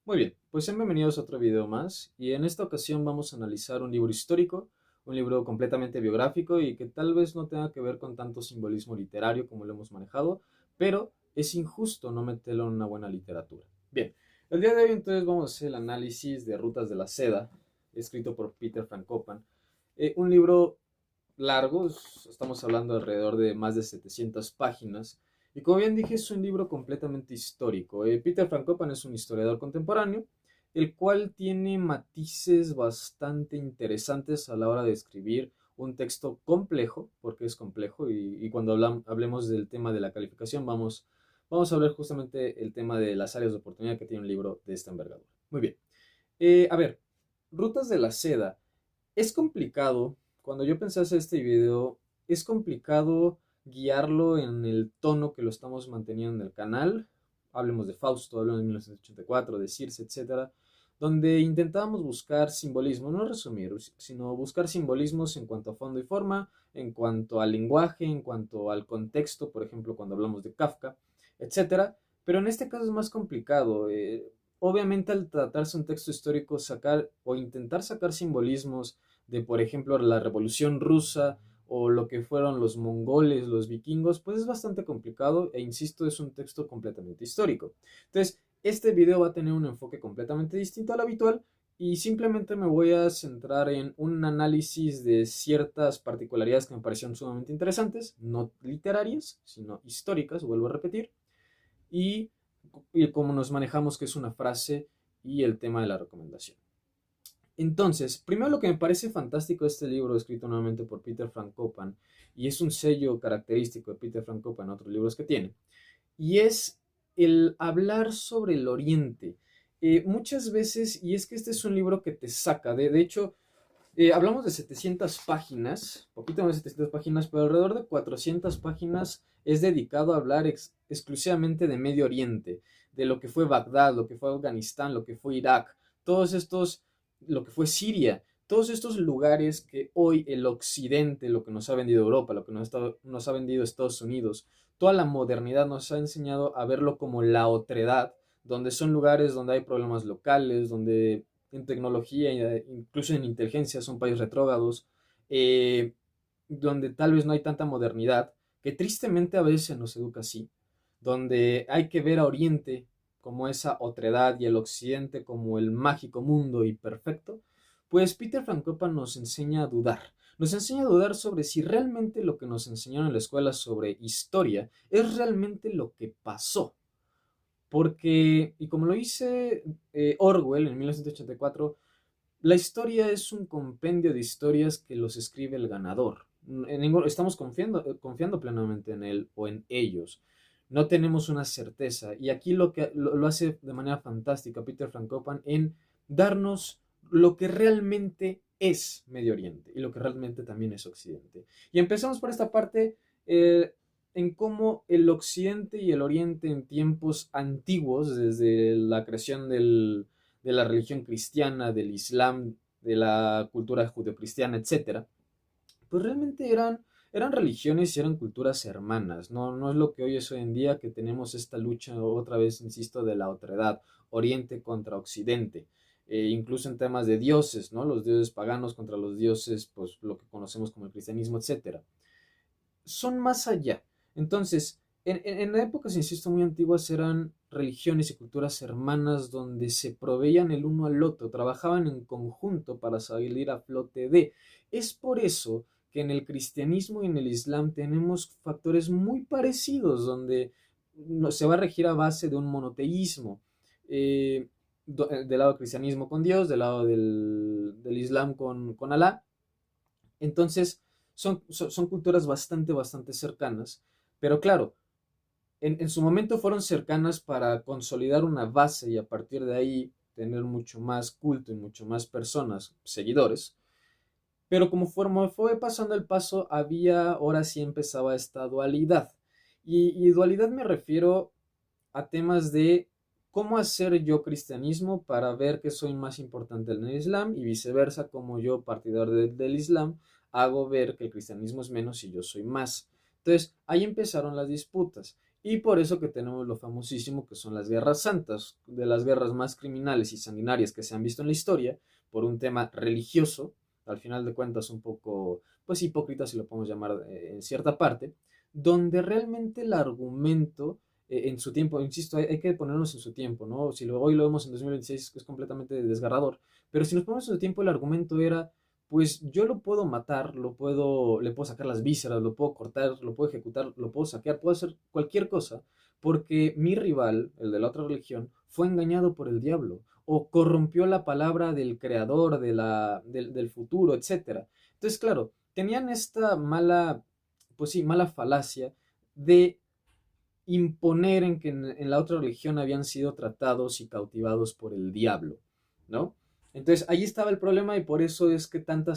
Muy bien, pues sean bienvenidos a otro video más y en esta ocasión vamos a analizar un libro histórico, un libro completamente biográfico y que tal vez no tenga que ver con tanto simbolismo literario como lo hemos manejado, pero es injusto no meterlo en una buena literatura. Bien, el día de hoy entonces vamos a hacer el análisis de Rutas de la Seda, escrito por Peter Van Koppen, un libro largo, estamos hablando alrededor de más de 700 páginas. Y como bien dije, es un libro completamente histórico. Peter Van Koppen es un historiador contemporáneo, el cual tiene matices bastante interesantes a la hora de escribir un texto complejo, porque es complejo, y cuando hablemos del tema de la calificación, vamos a hablar justamente el tema de las áreas de oportunidad que tiene un libro de esta envergadura. Muy bien. A ver, Rutas de la Seda es complicado, cuando yo pensé hacer este video, es complicado guiarlo en el tono que lo estamos manteniendo en el canal. Hablemos de Fausto, hablemos de 1984, de Circe, etcétera, donde intentábamos buscar simbolismo, no resumir, sino buscar simbolismos en cuanto a fondo y forma, en cuanto al lenguaje, en cuanto al contexto, por ejemplo, cuando hablamos de Kafka, etcétera. Pero en este caso es más complicado. Obviamente, al tratarse un texto histórico, sacar o intentar sacar simbolismos de, por ejemplo, la Revolución Rusa o lo que fueron los mongoles, los vikingos, pues es bastante complicado e insisto, es un texto completamente histórico. Entonces, este video va a tener un enfoque completamente distinto al habitual y simplemente me voy a centrar en un análisis de ciertas particularidades que me parecieron sumamente interesantes, no literarias, sino históricas, vuelvo a repetir, y, y cómo nos manejamos, que es una frase y el tema de la recomendación. Entonces, primero lo que me parece fantástico de este libro, escrito nuevamente por Peter Van Koppen, y es un sello característico de Peter Van Koppen en otros libros que tiene, y es el hablar sobre el Oriente. Muchas veces, y es que este es un libro que te saca, de hecho, hablamos de 700 páginas, poquito más de 700 páginas, pero alrededor de 400 páginas es dedicado a hablar exclusivamente de Medio Oriente, de lo que fue Bagdad, lo que fue Afganistán, lo que fue Irak, todos estos, lo que fue Siria, todos estos lugares que hoy el Occidente, lo que nos ha vendido Europa, lo que nos ha vendido Estados Unidos, toda la modernidad nos ha enseñado a verlo como la otredad, donde son lugares donde hay problemas locales, donde en tecnología, incluso en inteligencia, son países retrógrados, eh, donde tal vez no hay tanta modernidad, que tristemente a veces se nos educa así, donde hay que ver a Oriente como esa otredad y el Occidente como el mágico mundo y perfecto, pues Peter Van Koppen nos enseña a dudar. Nos enseña a dudar sobre si realmente lo que nos enseñaron en la escuela sobre historia es realmente lo que pasó. Porque, y como lo dice Orwell en 1984, la historia es un compendio de historias que los escribe el ganador. Estamos confiando plenamente en él o en ellos. No tenemos una certeza. Y aquí lo hace de manera fantástica Peter Van Koppen en darnos lo que realmente es Medio Oriente y lo que realmente también es Occidente. Y empezamos por esta parte en cómo el Occidente y el Oriente en tiempos antiguos, desde la creación de la religión cristiana, del Islam, de la cultura judeocristiana, etcétera, pues realmente eran religiones y eran culturas hermanas, no es lo que hoy es hoy en día, que tenemos esta lucha, otra vez insisto, de la otredad, Oriente contra Occidente, incluso en temas de dioses, ¿no? Los dioses paganos contra los dioses, pues lo que conocemos como el cristianismo, etcétera. Son más allá. Entonces, en épocas, insisto, muy antiguas eran religiones y culturas hermanas donde se proveían el uno al otro, trabajaban en conjunto para salir a flote de. Es por eso que en el cristianismo y en el islam tenemos factores muy parecidos, donde se va a regir a base de un monoteísmo. Eh, del lado del cristianismo con Dios, del lado del islam con Alá. Entonces, son culturas bastante cercanas, pero claro, en su momento fueron cercanas para consolidar una base y a partir de ahí tener mucho más culto y mucho más personas, seguidores, pero como fue pasando el paso, ahora sí empezaba esta dualidad. Y dualidad me refiero a temas de cómo hacer yo cristianismo para ver que soy más importante en el Islam y viceversa, como yo, partidario del Islam, hago ver que el cristianismo es menos y yo soy más. Entonces, ahí empezaron las disputas. Y por eso que tenemos lo famosísimo que son las guerras santas, de las guerras más criminales y sanguinarias que se han visto en la historia, por un tema religioso, al final de cuentas un poco, pues hipócrita si lo podemos llamar en cierta parte, donde realmente el argumento en su tiempo, insisto, hay que ponernos en su tiempo, ¿no? Si hoy lo vemos en 2026 es completamente desgarrador, pero si nos ponemos en su tiempo el argumento era, pues yo lo puedo matar, le puedo sacar las vísceras, lo puedo cortar, lo puedo ejecutar, lo puedo saquear, puedo hacer cualquier cosa, porque mi rival, el de la otra religión, fue engañado por el diablo, o corrompió la palabra del creador, del futuro, etcétera. Entonces, claro, tenían esta mala, pues sí, mala falacia de imponer en que en la otra religión habían sido tratados y cautivados por el diablo, ¿no? Entonces ahí estaba el problema y por eso es que tanta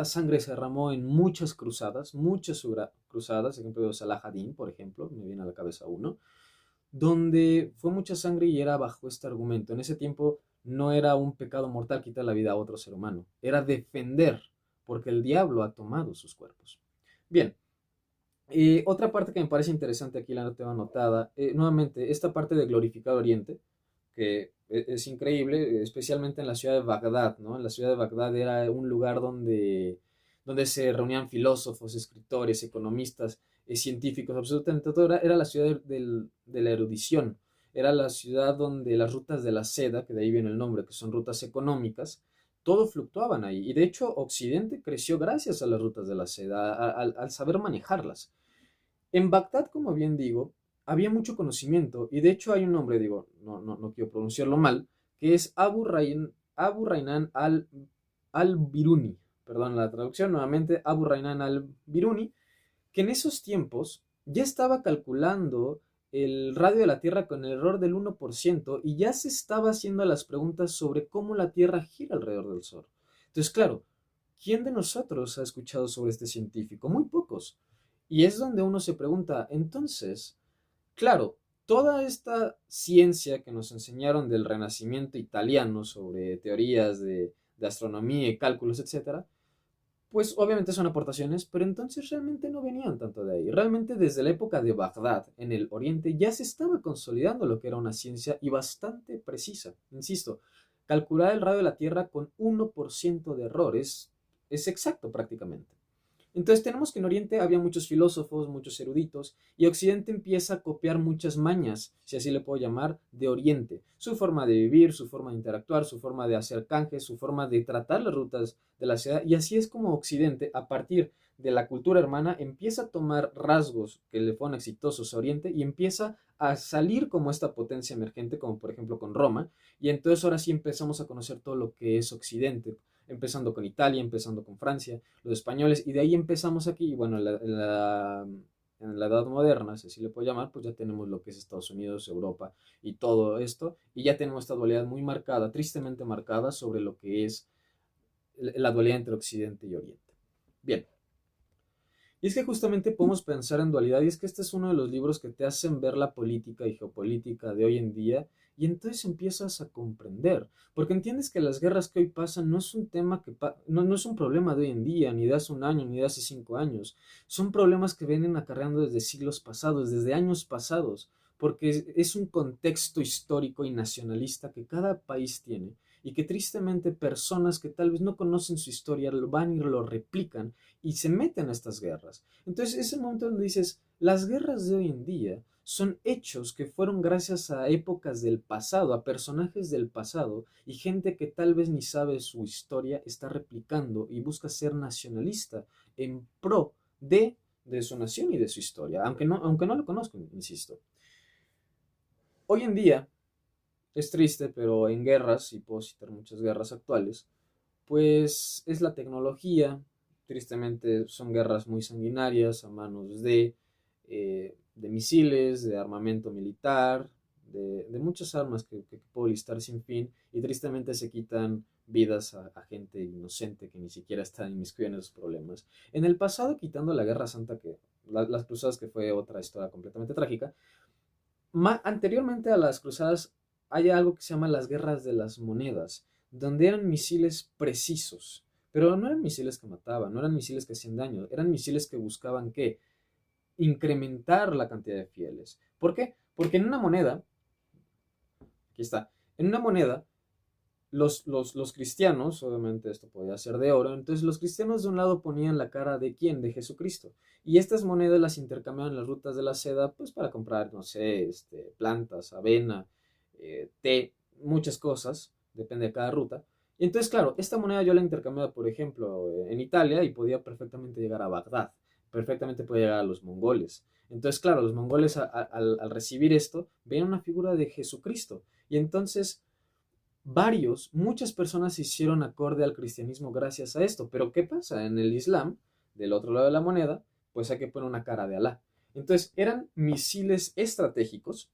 sangre se derramó en muchas cruzadas, ejemplo de Salah ad-Din, por ejemplo, me viene a la cabeza uno, donde fue mucha sangre y era bajo este argumento. En ese tiempo no era un pecado mortal quitar la vida a otro ser humano, era defender, porque el diablo ha tomado sus cuerpos. Bien, otra parte que me parece interesante aquí la tengo anotada, nuevamente, esta parte de glorificar Oriente, que es increíble, especialmente en la ciudad de Bagdad, ¿no? En la ciudad de Bagdad era un lugar donde se reunían filósofos, escritores, economistas, científicos, absolutamente todo. Era la ciudad de la erudición, era la ciudad donde las rutas de la seda, que de ahí viene el nombre, que son rutas económicas, todo fluctuaban ahí. Y de hecho, Occidente creció gracias a las rutas de la seda, al saber manejarlas. En Bagdad, como bien digo, había mucho conocimiento y de hecho hay un nombre, digo, no quiero pronunciarlo mal, que es Abu Raynan al-Biruni, perdón la traducción nuevamente, Abu Raynan al-Biruni, que en esos tiempos ya estaba calculando el radio de la Tierra con el error del 1% y ya se estaba haciendo las preguntas sobre cómo la Tierra gira alrededor del Sol. Entonces, claro, ¿quién de nosotros ha escuchado sobre este científico? Muy pocos. Y es donde uno se pregunta, entonces, claro, toda esta ciencia que nos enseñaron del Renacimiento italiano sobre teorías de astronomía y cálculos, etcétera, pues obviamente son aportaciones, pero entonces realmente no venían tanto de ahí. Realmente desde la época de Bagdad, en el Oriente, ya se estaba consolidando lo que era una ciencia y bastante precisa. Insisto, calcular el radio de la Tierra con 1% de errores es exacto prácticamente. Entonces tenemos que en Oriente había muchos filósofos, muchos eruditos, y Occidente empieza a copiar muchas mañas, si así le puedo llamar, de Oriente. Su forma de vivir, su forma de interactuar, su forma de hacer canjes, su forma de tratar las rutas de la ciudad. Y así es como Occidente, a partir de la cultura hermana, empieza a tomar rasgos que le fueron exitosos a Oriente y empieza a salir como esta potencia emergente, como por ejemplo con Roma. Y entonces ahora sí empezamos a conocer todo lo que es Occidente, empezando con Italia, empezando con Francia, los españoles, y de ahí empezamos aquí, y bueno, en la Edad Moderna, si así le puedo llamar, pues ya tenemos lo que es Estados Unidos, Europa y todo esto, y ya tenemos esta dualidad muy marcada, tristemente marcada, sobre lo que es la dualidad entre Occidente y Oriente. Bien, y es que justamente podemos pensar en dualidad, y es que este es uno de los libros que te hacen ver la política y geopolítica de hoy en día, y entonces empiezas a comprender, porque entiendes que las guerras que hoy pasan no es un tema no es un problema de hoy en día, ni de hace un año, ni de hace 5 años, son problemas que vienen acarreando desde siglos pasados, desde años pasados, porque es un contexto histórico y nacionalista que cada país tiene, y que tristemente personas que tal vez no conocen su historia van y lo replican y se meten a estas guerras. Entonces es el momento donde dices, las guerras de hoy en día son hechos que fueron gracias a épocas del pasado, a personajes del pasado y gente que tal vez ni sabe su historia está replicando y busca ser nacionalista en pro de su nación y de su historia, aunque no lo conozcan, insisto. Hoy en día es triste, pero en guerras, y puedo citar muchas guerras actuales, pues es la tecnología. Tristemente son guerras muy sanguinarias a manos de misiles, de armamento militar, de muchas armas que puedo listar sin fin, y tristemente se quitan vidas a gente inocente que ni siquiera está inmiscuida en esos problemas. En el pasado, quitando la Guerra Santa, las cruzadas, que fue otra historia completamente trágica, anteriormente a las cruzadas hay algo que se llama las guerras de las monedas, donde eran misiles precisos, pero no eran misiles que mataban, no eran misiles que hacían daño, eran misiles que buscaban ¿qué? incrementar la cantidad de fieles. ¿Por qué? Porque en una moneda, aquí está, en una moneda, los cristianos, obviamente esto podía ser de oro, entonces los cristianos de un lado ponían la cara de ¿quién? De Jesucristo. Y estas monedas las intercambiaban en las rutas de la seda, pues para comprar, no sé, plantas, avena, té, muchas cosas, depende de cada ruta. Y entonces, claro, esta moneda yo la intercambiaba, por ejemplo, en Italia y podía perfectamente llegar a Bagdad, perfectamente podía llegar a los mongoles. Entonces, claro, los mongoles al recibir esto, ven una figura de Jesucristo. Y entonces muchas personas se hicieron acorde al cristianismo gracias a esto. Pero ¿qué pasa? En el Islam, del otro lado de la moneda, pues hay que poner una cara de Alá. Entonces eran misiles estratégicos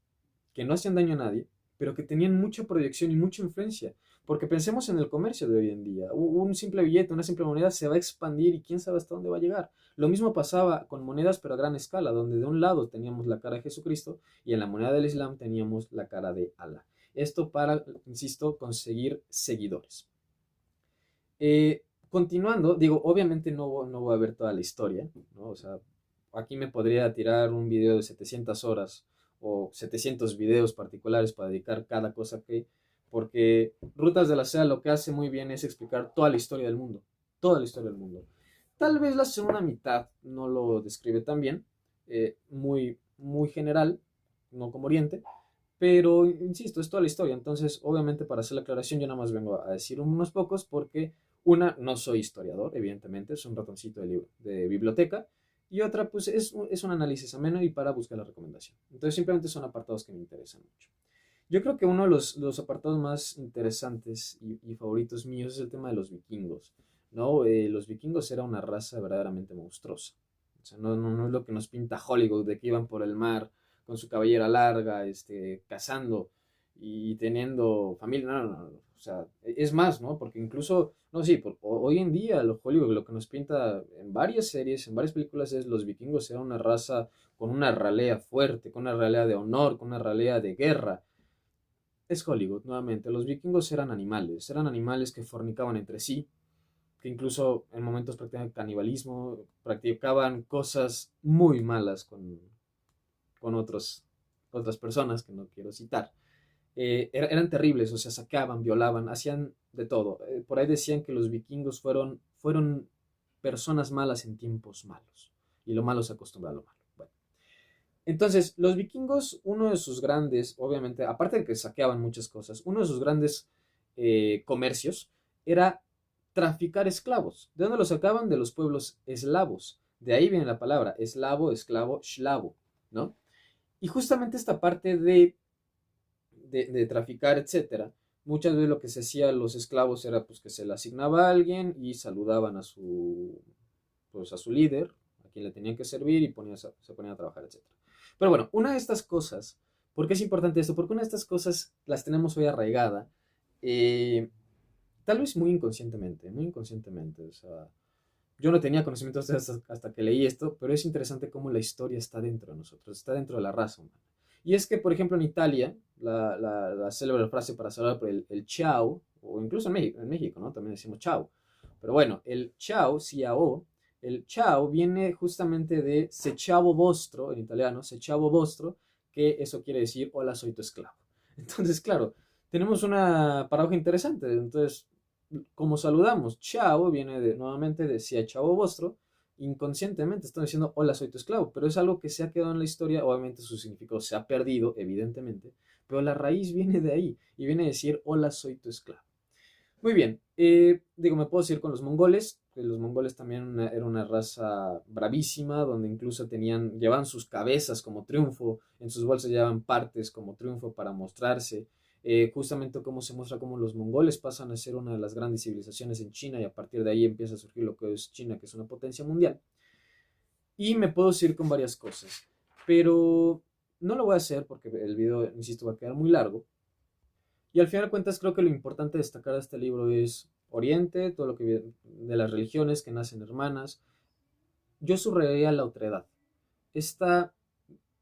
que no hacían daño a nadie, pero que tenían mucha proyección y mucha influencia. Porque pensemos en el comercio de hoy en día. Un simple billete, una simple moneda se va a expandir y quién sabe hasta dónde va a llegar. Lo mismo pasaba con monedas, pero a gran escala, donde de un lado teníamos la cara de Jesucristo y en la moneda del Islam teníamos la cara de Alá. Esto para, insisto, conseguir seguidores. Continuando, digo, obviamente no voy a ver toda la historia, ¿no? O sea, aquí me podría tirar un video de 700 horas o 700 videos particulares para dedicar cada cosa que, porque Rutas de la Seda lo que hace muy bien es explicar toda la historia del mundo, toda la historia del mundo. Tal vez la segunda mitad no lo describe tan bien, muy general, no como Oriente, pero, insisto, es toda la historia. Entonces, obviamente, para hacer la aclaración, yo nada más vengo a decir unos pocos porque, una, no soy historiador, evidentemente, es un ratoncito de biblioteca. Y otra, pues, es un análisis ameno y para buscar la recomendación. Entonces, simplemente son apartados que me interesan mucho. Yo creo que uno de los apartados más interesantes y favoritos míos es el tema de los vikingos, ¿no? Los vikingos era una raza verdaderamente monstruosa. O sea, no es lo que nos pinta Hollywood, de que iban por el mar con su cabellera larga, cazando y teniendo familia. No. O sea, es más, ¿no? Porque incluso, no, sí, hoy en día Hollywood lo que nos pinta en varias series, en varias películas es los vikingos eran una raza con una ralea fuerte, con una ralea de honor, con una ralea de guerra. Es Hollywood, nuevamente. Los vikingos eran animales que fornicaban entre sí, que incluso en momentos practicaban canibalismo, practicaban cosas muy malas con otras personas que no quiero citar. Eran terribles, o sea, sacaban, violaban, hacían de todo. Por ahí decían que los vikingos fueron personas malas en tiempos malos, y lo malo se acostumbra a lo malo. Bueno, entonces, los vikingos, uno de sus grandes, obviamente, aparte de que saqueaban muchas cosas, uno de sus grandes comercios era traficar esclavos. ¿De dónde los sacaban? De los pueblos eslavos. De ahí viene la palabra eslavo, esclavo, slavo, ¿no? Y justamente esta parte de traficar, etcétera, muchas veces lo que se hacía a los esclavos era pues que se le asignaba a alguien y saludaban pues, a su líder, a quien le tenían que servir y se ponían a trabajar, etcétera. Pero bueno, una de estas cosas, ¿por qué es importante esto? Porque una de estas cosas las tenemos hoy arraigada, eh, tal vez muy inconscientemente, o sea, yo no tenía conocimientos de esto hasta que leí esto, pero es interesante cómo la historia está dentro de nosotros, está dentro de la raza humana. Y es que, por ejemplo, en Italia, la célebre frase para saludar por el ciao, o incluso en México, ¿no? También decimos ciao. Pero bueno, el ciao, ciao, el ciao viene justamente de se ciao vostro, en italiano, se ciao vostro, que eso quiere decir hola, soy tu esclavo. Entonces, claro, tenemos una paradoja interesante. Entonces, como saludamos, chao viene nuevamente de si a chavo vostro, inconscientemente están diciendo hola, soy tu esclavo, pero es algo que se ha quedado en la historia, obviamente su significado se ha perdido, evidentemente, pero la raíz viene de ahí y viene a decir hola, soy tu esclavo. Muy bien, digo, me puedo decir con los mongoles, que los mongoles también era una raza bravísima, donde incluso llevaban sus cabezas como triunfo, en sus bolsas llevaban partes como triunfo para mostrarse. Justamente cómo se muestra cómo los mongoles pasan a ser una de las grandes civilizaciones en China y a partir de ahí empieza a surgir lo que es China, que es una potencia mundial. Y me puedo decir con varias cosas, pero no lo voy a hacer porque el video, insisto, va a quedar muy largo. Y al final de cuentas creo que lo importante de destacar de este libro es Oriente, todo lo que viene de las religiones que nacen hermanas. Yo subrayaría la otredad. Esta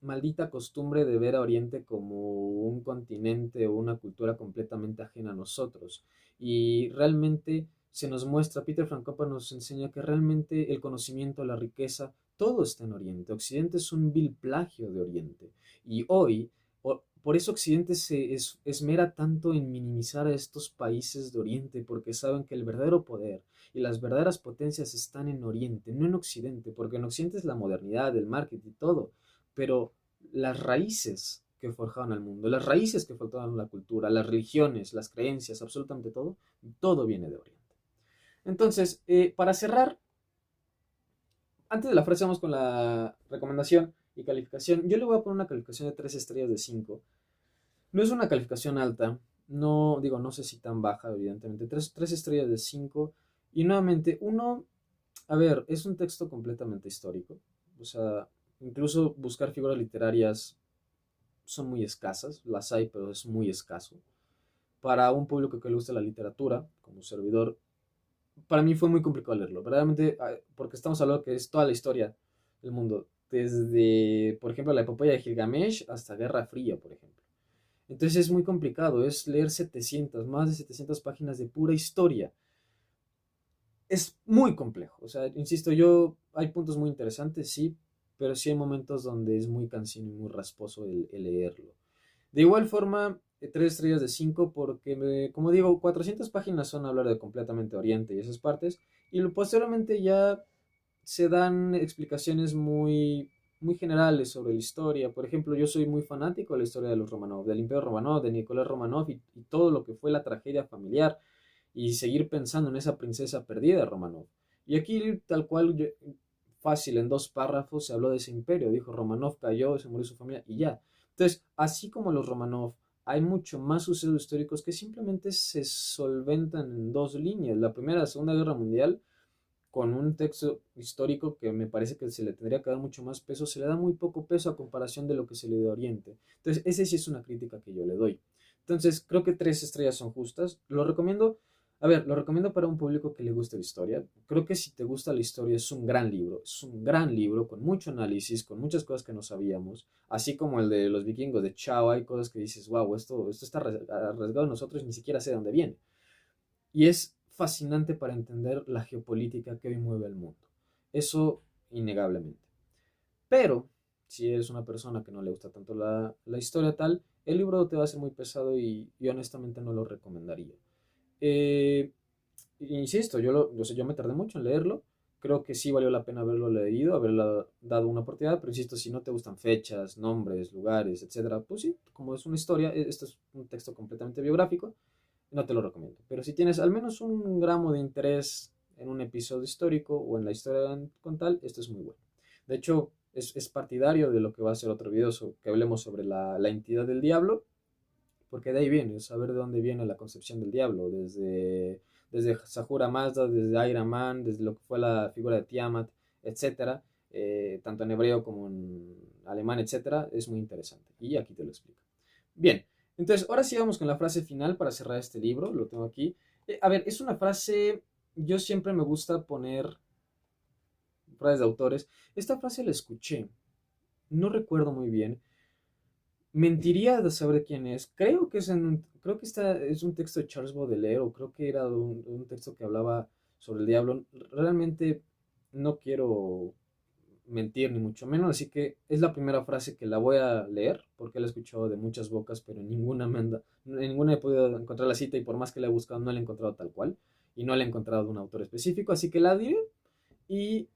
maldita costumbre de ver a Oriente como un continente o una cultura completamente ajena a nosotros. Y realmente se nos muestra, Peter Frankopan nos enseña que realmente el conocimiento, la riqueza, todo está en Oriente. Occidente es un vil plagio de Oriente. Y hoy, por eso Occidente se esmera tanto en minimizar a estos países de Oriente, porque saben que el verdadero poder y las verdaderas potencias están en Oriente, no en Occidente, porque en Occidente es la modernidad, el marketing y todo, pero las raíces que forjaron al mundo, las raíces que forjaron la cultura, las religiones, las creencias, absolutamente todo, todo viene de Oriente. Entonces, para cerrar, antes de la frase vamos con la recomendación y calificación. Yo le voy a poner una calificación de 3 estrellas de 5. No es una calificación alta, no digo, no sé si tan baja, evidentemente. 3 estrellas de 5. Y nuevamente, a ver, es un texto completamente histórico. O sea, incluso buscar figuras literarias son muy escasas, las hay, pero es muy escaso. Para un público que le gusta la literatura, como servidor, para mí fue muy complicado leerlo, verdaderamente, porque estamos hablando que es toda la historia del mundo, desde, por ejemplo, la epopeya de Gilgamesh hasta Guerra Fría, por ejemplo. Entonces es muy complicado, es leer 700, más de 700 páginas de pura historia. Es muy complejo, o sea, insisto, hay puntos muy interesantes, sí, pero sí hay momentos donde es muy cansino y muy rasposo el leerlo. De igual forma, 3 estrellas de 5 porque, como digo, 400 páginas son hablar de completamente Oriente y esas partes, y posteriormente ya se dan explicaciones muy generales sobre la historia. Por ejemplo, yo soy muy fanático de la historia de los Romanov, del Imperio Romanov, de Nicolás Romanov y todo lo que fue la tragedia familiar y seguir pensando en esa princesa perdida de Romanov. Y aquí, tal cual, fácil, en 2 párrafos se habló de ese imperio. Dijo, Romanov cayó, se murió su familia y ya. Entonces, así como los Romanov, hay mucho más sucesos históricos que simplemente se solventan en 2 líneas. La Primera, la Segunda Guerra Mundial, con un texto histórico que me parece que se le tendría que dar mucho más peso, se le da muy poco peso a comparación de lo que se le da a Oriente. Entonces, esa sí es una crítica que yo le doy. Entonces, creo que 3 estrellas son justas. Lo recomiendo, a ver, lo recomiendo para un público que le guste la historia. Creo que si te gusta la historia es un gran libro, es un gran libro con mucho análisis, con muchas cosas que no sabíamos, así como el de los vikingos de Chao, hay cosas que dices, wow, esto está arriesgado en nosotros y ni siquiera sé de dónde viene. Y es fascinante para entender la geopolítica que hoy mueve el mundo. Eso innegablemente. Pero, si eres una persona que no le gusta tanto la historia tal, el libro te va a ser muy pesado y honestamente no lo recomendaría. Eh, Insisto, yo me tardé mucho en leerlo. Creo que sí valió la pena haberlo leído, haberle dado una oportunidad, pero insisto, si no te gustan fechas, nombres, lugares, etcétera, pues sí, como es una historia, esto es un texto completamente biográfico, no te lo recomiendo. Pero si tienes al menos un gramo de interés en un episodio histórico o en la historia con tal, esto es muy bueno. De hecho, es partidario de lo que va a ser otro video que hablemos sobre la entidad del diablo, porque de ahí viene, saber de dónde viene la concepción del diablo, desde Sahura Mazda, desde Iron Man, desde lo que fue la figura de Tiamat, etcétera, tanto en hebreo como en alemán, etcétera, es muy interesante. Y aquí te lo explico. Bien, entonces ahora sí vamos con la frase final para cerrar este libro, lo tengo aquí. A ver, es una frase, yo siempre me gusta poner frases de autores. Esta frase la escuché, no recuerdo muy bien, mentiría de saber quién es. Creo que es un texto de Charles Baudelaire, o creo que era un texto que hablaba sobre el diablo. Realmente no quiero mentir, ni mucho menos, así que es la primera frase que la voy a leer, porque la he escuchado de muchas bocas, pero en ninguna he podido encontrar la cita, y por más que la he buscado, no la he encontrado tal cual, y no la he encontrado de un autor específico, así que la diré. Y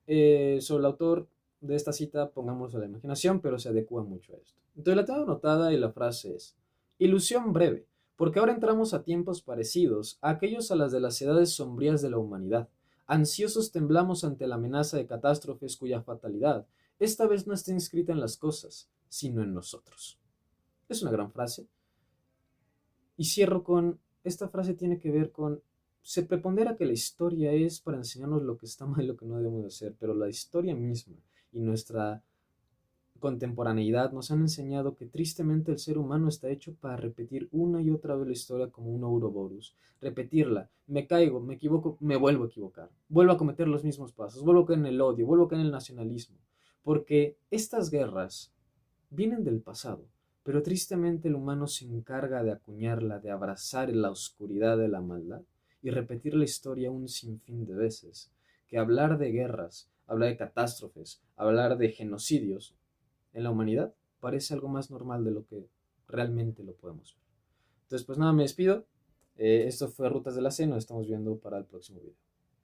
sobre el autor de esta cita, pongamos a la imaginación, pero se adecua mucho a esto. Entonces la tengo anotada y la frase es: ilusión breve, porque ahora entramos a tiempos parecidos a aquellos a las de las edades sombrías de la humanidad. Ansiosos temblamos ante la amenaza de catástrofes cuya fatalidad esta vez no está inscrita en las cosas, sino en nosotros. Es una gran frase. Y cierro con, esta frase tiene que ver con, se prepondera que la historia es para enseñarnos lo que está mal y lo que no debemos de hacer, pero la historia misma y nuestra contemporaneidad nos han enseñado que tristemente el ser humano está hecho para repetir una y otra vez la historia como un Ouroboros. Repetirla, me caigo, me equivoco, me vuelvo a equivocar, vuelvo a cometer los mismos pasos, vuelvo a caer en el odio, vuelvo a caer en el nacionalismo, porque estas guerras vienen del pasado, pero tristemente el humano se encarga de acuñarla, de abrazar la oscuridad de la maldad y repetir la historia un sinfín de veces, que hablar de guerras, hablar de catástrofes, hablar de genocidios en la humanidad, parece algo más normal de lo que realmente lo podemos ver. Entonces, pues nada, me despido. Esto fue Rutas de la C, nos estamos viendo para el próximo video.